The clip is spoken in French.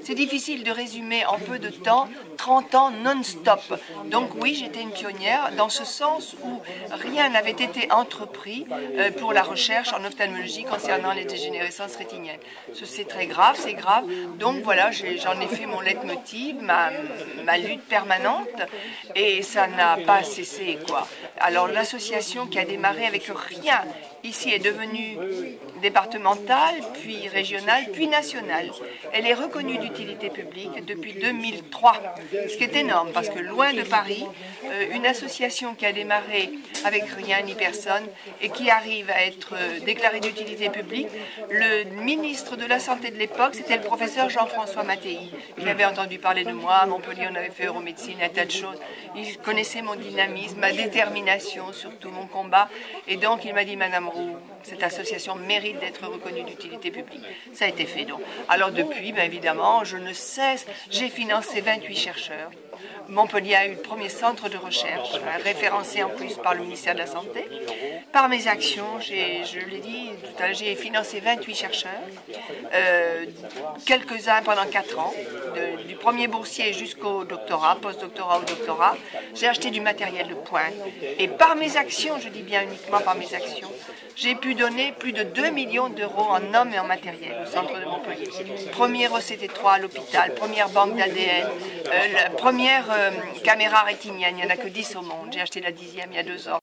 C'est difficile de résumer en peu de temps 30 ans non-stop. Donc oui, j'étais une pionnière dans ce sens où rien n'avait été entrepris pour la recherche en ophtalmologie concernant les dégénérescences rétiniennes. C'est très grave, c'est grave. Donc voilà, j'en ai fait mon leitmotiv, ma lutte permanente, et ça n'a pas cessé, quoi. Alors l'association qui a démarré avec rien ici est devenue départementale, puis régionale, puis nationale. Elle est reconnue d'utilité publique depuis 2003, ce qui est énorme parce que loin de Paris, une association qui a démarré avec rien ni personne et qui arrive à être déclarée d'utilité publique, le ministre de la Santé de l'époque, c'était le professeur Jean-François Mattei, qui avait entendu parler de moi. À Montpellier, on avait fait Euromédecine, un tas de choses. Il connaissait mon dynamisme, ma détermination, surtout mon combat. Et donc, il m'a dit, Madame Roux, cette association mérite d'être reconnue d'utilité publique. Ça a été fait, donc. Alors depuis, bien évidemment, je ne cesse. J'ai financé 28 chercheurs. Montpellier a eu le premier centre de recherche, référencé en plus par le ministère de la Santé. Par mes actions, je l'ai dit tout à l'heure, j'ai financé 28 chercheurs, quelques-uns pendant 4 ans, du premier boursier jusqu'au doctorat, post-doctorat ou doctorat. J'ai acheté du matériel de pointe. Et par mes actions, je dis bien uniquement par mes actions, j'ai pu donner plus de 2 millions d'euros en hommes et en matériel au centre de Montpellier. Premier OCT3 à l'hôpital, première banque d'ADN, première caméra rétinienne, il n'y en a que 10 au monde. J'ai acheté la 10e il y a 2 ans.